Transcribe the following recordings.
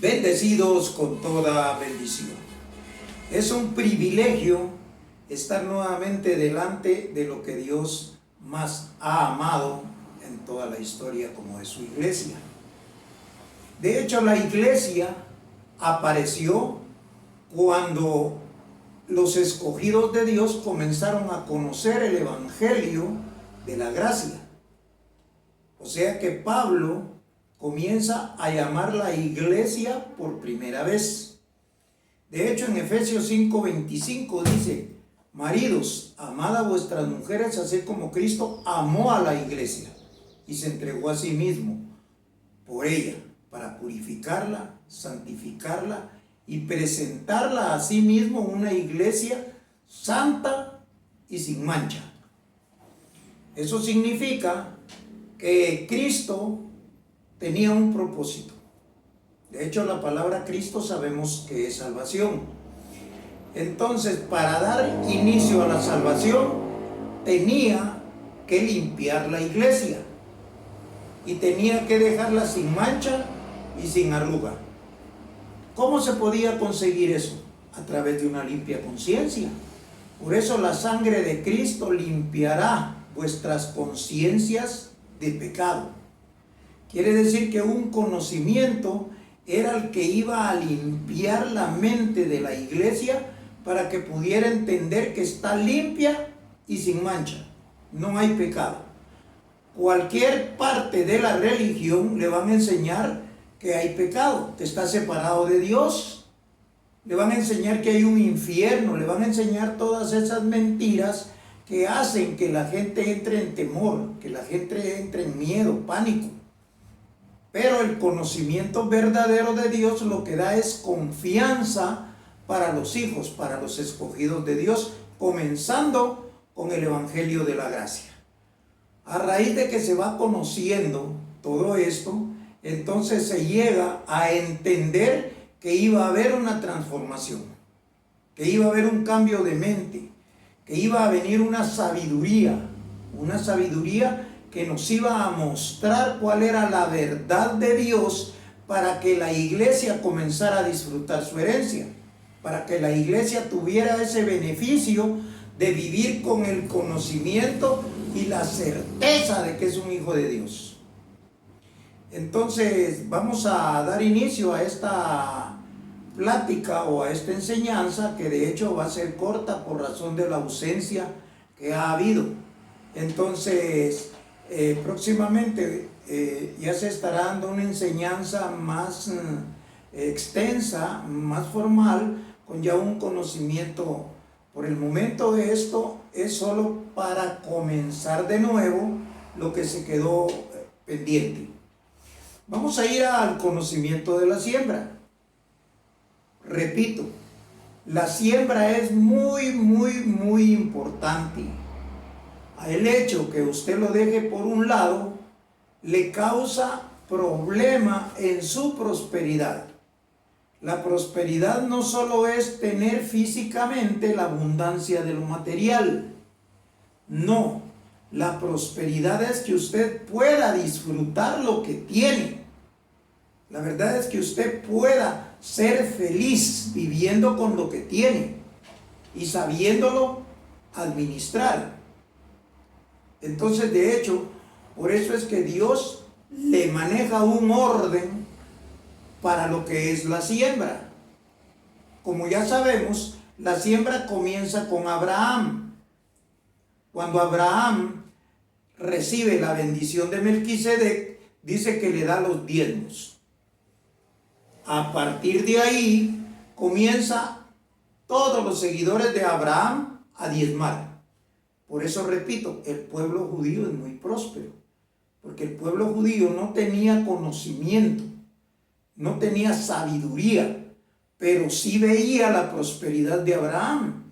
Bendecidos con toda bendición. Es un privilegio estar nuevamente delante de lo que Dios más ha amado en toda la historia, como es su iglesia. De hecho, la iglesia apareció cuando los escogidos de Dios comenzaron a conocer el evangelio de la gracia. O sea que Pablo comienza a llamar la iglesia por primera vez. De hecho, en Efesios 5:25 dice: maridos, amad a vuestras mujeres así como Cristo amó a la iglesia y se entregó a sí mismo por ella, para purificarla, santificarla y presentarla a sí mismo una iglesia santa y sin mancha. Eso significa que Cristo tenía un propósito. De hecho, la palabra Cristo sabemos que es salvación. Entonces, para dar inicio a la salvación, tenía que limpiar la iglesia y tenía que dejarla sin mancha y sin arruga. ¿Cómo se podía conseguir eso? A través de una limpia conciencia. Por eso la sangre de Cristo limpiará vuestras conciencias de pecado. Quiere decir que un conocimiento era el que iba a limpiar la mente de la iglesia para que pudiera entender que está limpia y sin mancha. No hay pecado. Cualquier parte de la religión le van a enseñar que hay pecado, que está separado de Dios. Le van a enseñar que hay un infierno, le van a enseñar todas esas mentiras que hacen que la gente entre en temor, que la gente entre en miedo, pánico. Pero el conocimiento verdadero de Dios lo que da es confianza para los hijos, para los escogidos de Dios, comenzando con el evangelio de la gracia. A raíz de que se va conociendo todo esto, entonces se llega a entender que iba a haber una transformación, que iba a haber un cambio de mente, que iba a venir una sabiduría que nos iba a mostrar cuál era la verdad de Dios para que la iglesia comenzara a disfrutar su herencia, para que la iglesia tuviera ese beneficio de vivir con el conocimiento y la certeza de que es un hijo de Dios. Entonces vamos a dar inicio a esta plática o a esta enseñanza, que de hecho va a ser corta por razón de la ausencia que ha habido. Entonces próximamente ya se estará dando una enseñanza más extensa, más formal, con ya un conocimiento. Por el momento esto es solo para comenzar de nuevo lo que se quedó pendiente. Vamos a ir al conocimiento de la siembra. Repito, la siembra es muy importante. El hecho que usted lo deje por un lado le causa problema en su prosperidad. La prosperidad no solo es tener físicamente la abundancia de lo material. No, la prosperidad es que usted pueda disfrutar lo que tiene. La verdad es que usted pueda ser feliz viviendo con lo que tiene y sabiéndolo administrar. Entonces, de hecho, por eso es que Dios le maneja un orden para lo que es la siembra. Como ya sabemos, la siembra comienza con Abraham. Cuando Abraham recibe la bendición de Melquisedec, dice que le da los diezmos. A partir de ahí comienza todos los seguidores de Abraham a diezmar. Por eso repito, el pueblo judío es muy próspero, porque el pueblo judío no tenía conocimiento, no tenía sabiduría, pero sí veía la prosperidad de Abraham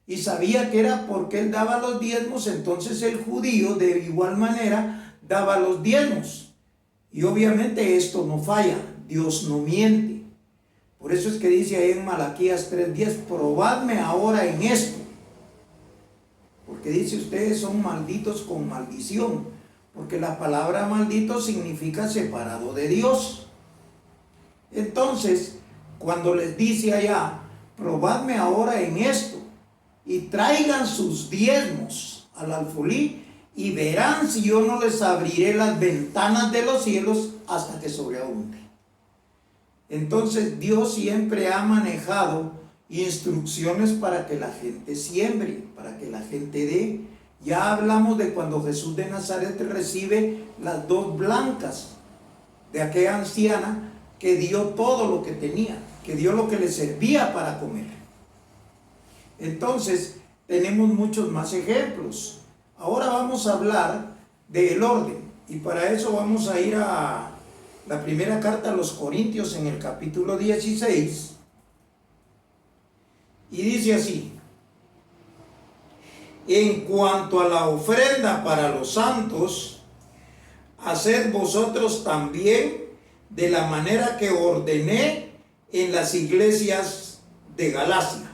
y sabía que era porque él daba los diezmos. Entonces el judío de igual manera daba los diezmos, y obviamente esto no falla, Dios no miente. Por eso es que dice ahí en Malaquías 3:10: probadme ahora en esto, porque dice: ustedes son malditos con maldición, porque la palabra maldito significa separado de Dios. Entonces, cuando les dice allá, probadme ahora en esto, y traigan sus diezmos al alfolí, y verán si yo no les abriré las ventanas de los cielos hasta que sobreabunde. Entonces Dios siempre ha manejado instrucciones para que la gente siembre, para que la gente dé. Ya hablamos de cuando Jesús de Nazaret recibe las 2 blancas de aquella anciana que dio todo lo que tenía, que dio lo que le servía para comer. Entonces tenemos muchos más ejemplos. Ahora vamos a hablar del orden, y para eso vamos a ir a la primera carta a los Corintios en el capítulo 16, y dice así: en cuanto a la ofrenda para los santos, haced vosotros también de la manera que ordené en las iglesias de Galacia.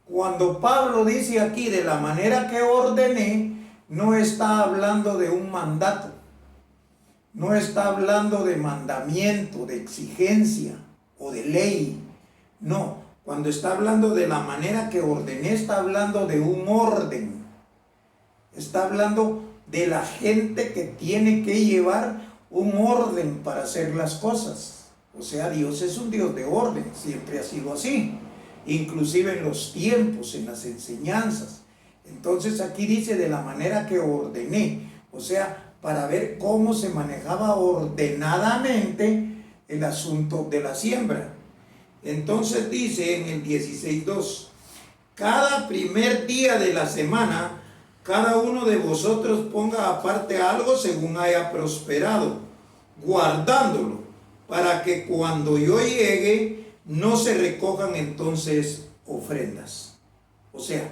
Cuando Pablo dice aquí de la manera que ordené, no está hablando de un mandato, no está hablando de mandamiento, de exigencia o de ley. No, cuando está hablando de la manera que ordené, está hablando de un orden. Está hablando de la gente que tiene que llevar un orden para hacer las cosas. O sea, Dios es un Dios de orden, siempre ha sido así, inclusive en los tiempos, en las enseñanzas. Entonces aquí dice de la manera que ordené, o sea, para ver cómo se manejaba ordenadamente el asunto de la siembra. Entonces dice en el 16:2, cada primer día de la semana, cada uno de vosotros ponga aparte algo según haya prosperado, guardándolo, para que cuando yo llegue no se recojan entonces ofrendas. O sea,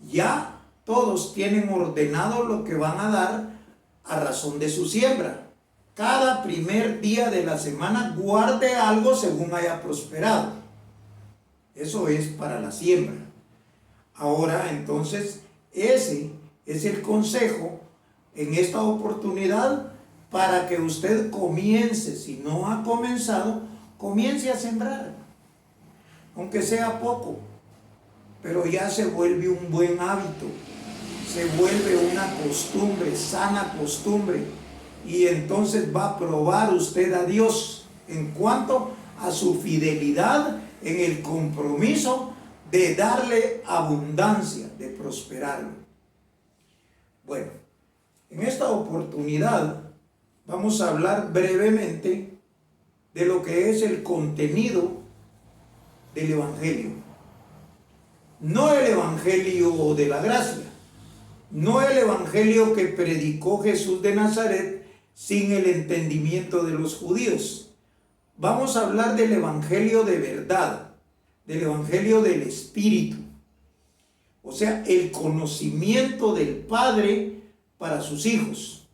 ya todos tienen ordenado lo que van a dar a razón de su siembra. Cada primer día de la semana guarde algo según haya prosperado. Eso es para la siembra. Ahora entonces ese es el consejo en esta oportunidad para que usted comience, si no ha comenzado, comience a sembrar, aunque sea poco, pero ya se vuelve un buen hábito, se vuelve una costumbre, sana costumbre, y entonces va a probar usted a Dios en cuanto a su fidelidad en el compromiso de darle abundancia, de prosperarlo. Bueno, en esta oportunidad vamos a hablar brevemente de lo que es el contenido del Evangelio. No el Evangelio de la gracia, no el Evangelio que predicó Jesús de Nazaret sin el entendimiento de los judíos. Vamos a hablar del Evangelio de verdad, del Evangelio del Espíritu. O sea, el conocimiento del Padre para sus hijos.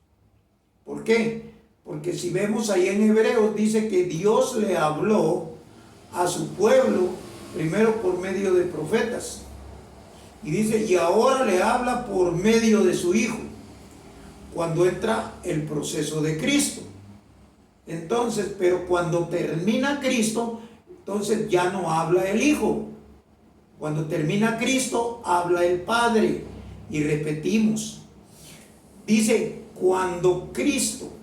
¿Por qué? Porque si vemos ahí en Hebreos, dice que Dios le habló a su pueblo primero por medio de profetas. Y dice, y ahora le habla por medio de su Hijo, cuando entra el proceso de Cristo. Entonces, pero cuando termina Cristo, entonces ya no habla el Hijo. Cuando termina Cristo, habla el Padre. Y repetimos, dice, cuando Cristo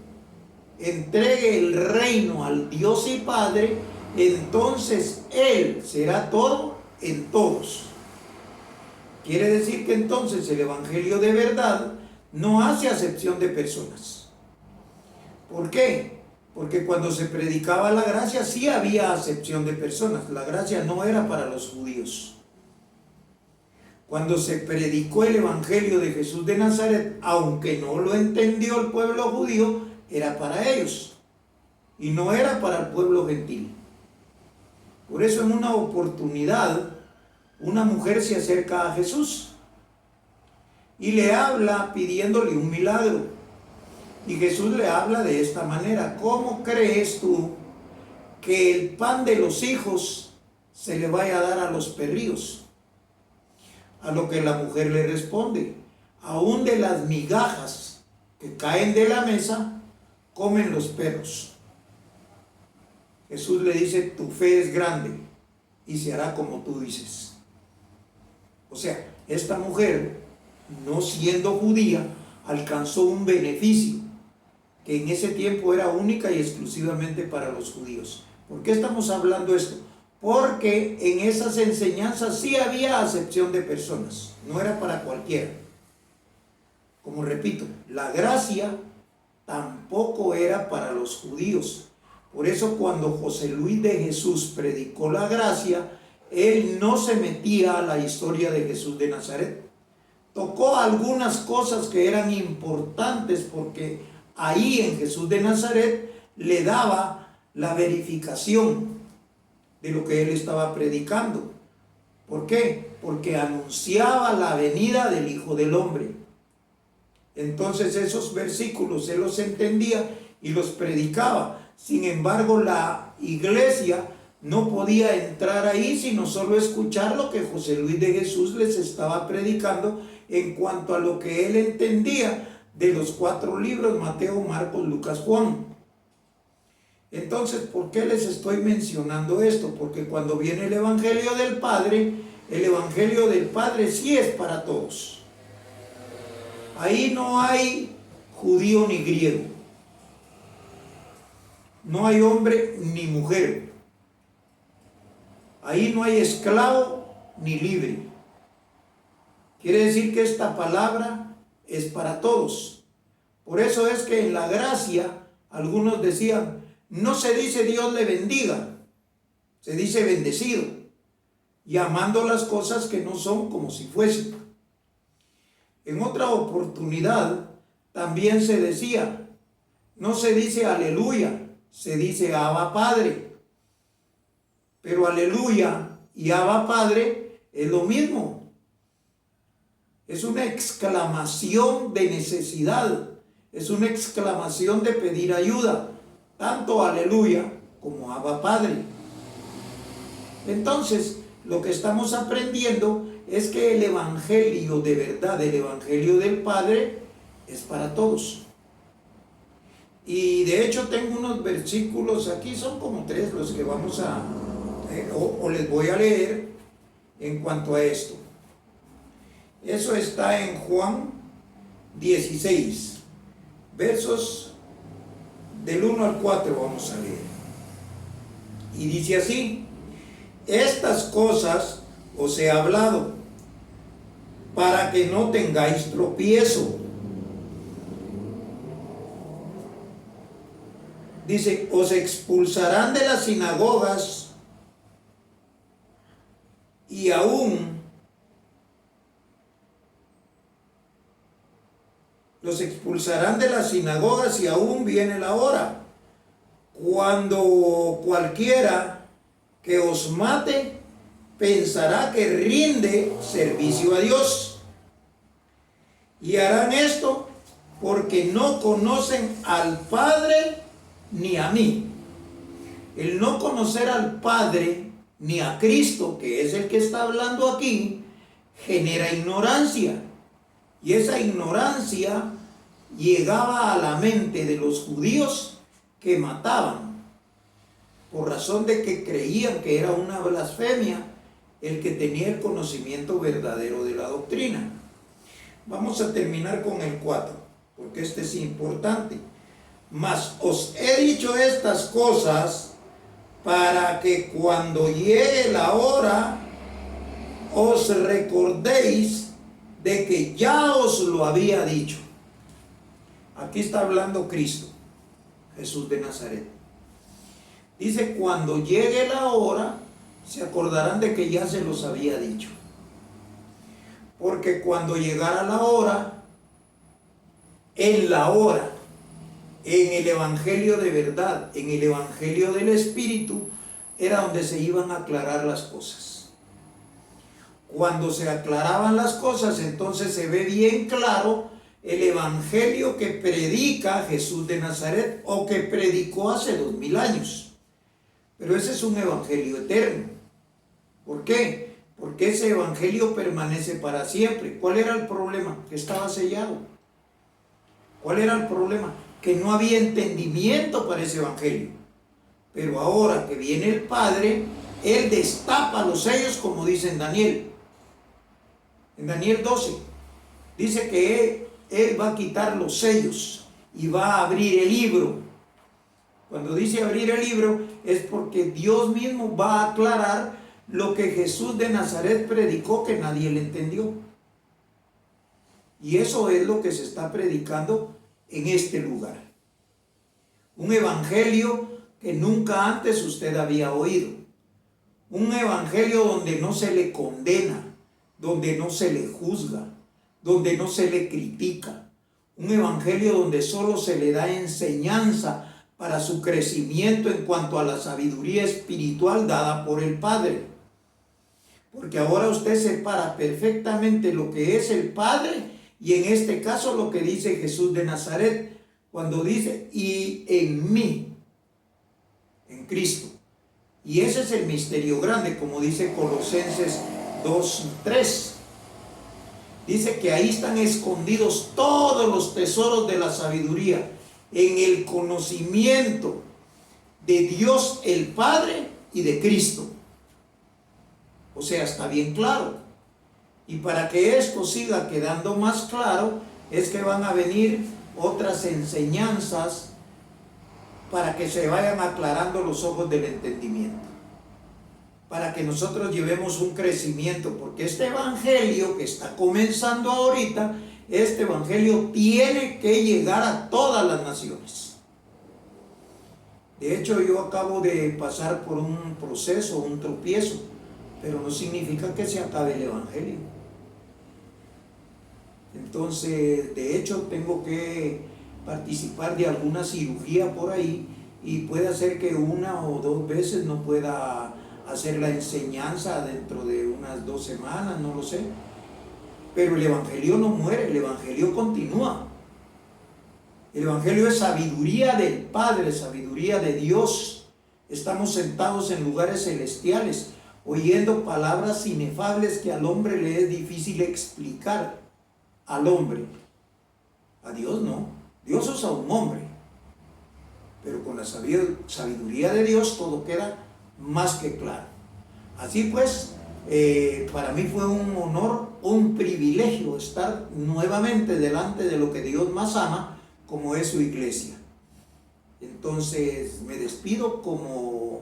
entregue el reino al Dios y Padre, entonces Él será todo en todos. Quiere decir que entonces el Evangelio de verdad no hace acepción de personas. ¿Por qué? Porque cuando se predicaba la gracia sí había acepción de personas. La gracia no era para los judíos. Cuando se predicó el Evangelio de Jesús de Nazaret, aunque no lo entendió el pueblo judío, era para ellos y no era para el pueblo gentil. Por eso en una oportunidad una mujer se acerca a Jesús y le habla pidiéndole un milagro. Y Jesús le habla de esta manera: ¿cómo crees tú que el pan de los hijos se le vaya a dar a los perrillos? A lo que la mujer le responde: aún de las migajas que caen de la mesa comen los perros. Jesús le dice, tu fe es grande y se hará como tú dices. O sea, esta mujer, no siendo judía, alcanzó un beneficio que en ese tiempo era única y exclusivamente para los judíos. ¿Por qué estamos hablando esto? Porque en esas enseñanzas sí había acepción de personas, no era para cualquiera. Como repito, la gracia tampoco era para los judíos. Por eso cuando José Luis de Jesús predicó la gracia, él no se metía a la historia de Jesús de Nazaret. Tocó algunas cosas que eran importantes porque ahí en Jesús de Nazaret le daba la verificación de lo que él estaba predicando. ¿Por qué? Porque anunciaba la venida del Hijo del Hombre. Entonces esos versículos él los entendía y los predicaba. Sin embargo, la iglesia no podía entrar ahí sino solo escuchar lo que José Luis de Jesús les estaba predicando en cuanto a lo que él entendía de los 4 libros, Mateo, Marcos, Lucas, Juan. Entonces, ¿por qué les estoy mencionando esto? Porque cuando viene el Evangelio del Padre sí es para todos. Ahí no hay judío ni griego. No hay hombre ni mujer. Ahí no hay esclavo ni libre. Quiere decir que esta palabra es para todos. Por eso es que en la gracia algunos decían, no se dice Dios le bendiga, se dice bendecido, llamando las cosas que no son como si fuesen. En otra oportunidad también se decía, no se dice aleluya, se dice Abba Padre. Pero aleluya y Abba Padre es lo mismo. Es una exclamación de necesidad, es una exclamación de pedir ayuda, tanto aleluya como Abba Padre. Entonces, lo que estamos aprendiendo es que el evangelio de verdad, el evangelio del Padre, es para todos. Y de hecho tengo unos versículos aquí, son como 3 los que vamos a, o les voy a leer en cuanto a esto. Eso está en Juan 16, versos del 1 al 4 vamos a leer. Y dice así, estas cosas os he hablado para que no tengáis tropiezo. Dice, os expulsarán de las sinagogas y aún los expulsarán de las sinagogas y aún viene la hora cuando cualquiera que os mate pensará que rinde servicio a Dios. Y harán esto porque no conocen al Padre ni a mí. El no conocer al Padre ni a Cristo, que es el que está hablando aquí, genera ignorancia. Y esa ignorancia llegaba a la mente de los judíos que mataban, por razón de que creían que era una blasfemia el que tenía el conocimiento verdadero de la doctrina. Vamos a terminar con el 4, porque este es importante. Mas os he dicho estas cosas para que cuando llegue la hora os recordéis de que ya os lo había dicho. Aquí está hablando Cristo, Jesús de Nazaret. Dice, cuando llegue la hora, se acordarán de que ya se los había dicho. Porque cuando llegara la hora, en el evangelio de verdad, en el evangelio del Espíritu, era donde se iban a aclarar las cosas. Cuando se aclaraban las cosas, entonces se ve bien claro el evangelio que predica Jesús de Nazaret o que predicó hace 2000 años. Pero ese es un evangelio eterno. ¿Por qué? Porque ese evangelio permanece para siempre. ¿Cuál era el problema? Que estaba sellado. ¿Cuál era el problema? Que no había entendimiento para ese evangelio. Pero ahora que viene el Padre, Él destapa los sellos, como dice en Daniel. En Daniel 12, dice que Él va a quitar los sellos y va a abrir el libro. Cuando dice abrir el libro, es porque Dios mismo va a aclarar lo que Jesús de Nazaret predicó que nadie le entendió. Y eso es lo que se está predicando en este lugar. Un evangelio que nunca antes usted había oído. Un evangelio donde no se le condena, donde no se le juzga, donde no se le critica. Un evangelio donde solo se le da enseñanza para su crecimiento en cuanto a la sabiduría espiritual dada por el Padre. Porque ahora usted separa perfectamente lo que es el Padre y en este caso lo que dice Jesús de Nazaret cuando dice y en mí, en Cristo. Y ese es el misterio grande, como dice Colosenses 2:3. Dice que ahí están escondidos todos los tesoros de la sabiduría, en el conocimiento de Dios el Padre y de Cristo. O sea, está bien claro. Y para que esto siga quedando más claro, es que van a venir otras enseñanzas para que se vayan aclarando los ojos del entendimiento. Para que nosotros llevemos un crecimiento, porque este evangelio que está comenzando ahorita, este evangelio tiene que llegar a todas las naciones. De hecho, yo acabo de pasar por un proceso, un tropiezo, pero no significa que se acabe el evangelio. Entonces, de hecho, tengo que participar de alguna cirugía por ahí y puede ser que 1 o 2 veces no pueda hacer la enseñanza dentro de unas 2 semanas, no lo sé. Pero el evangelio no muere, el evangelio continúa. El evangelio es sabiduría del Padre, sabiduría de Dios. Estamos sentados en lugares celestiales, oyendo palabras inefables que al hombre le es difícil explicar. Al hombre. A Dios no. Dios usa a un hombre. Pero con la sabiduría de Dios todo queda más que claro. Así pues, para mí fue un honor, un privilegio estar nuevamente delante de lo que Dios más ama, como es su iglesia. Entonces me despido como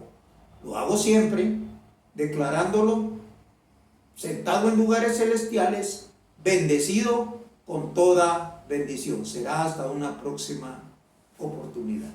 lo hago siempre, declarándolo, sentado en lugares celestiales, bendecido con toda bendición. Será hasta una próxima oportunidad.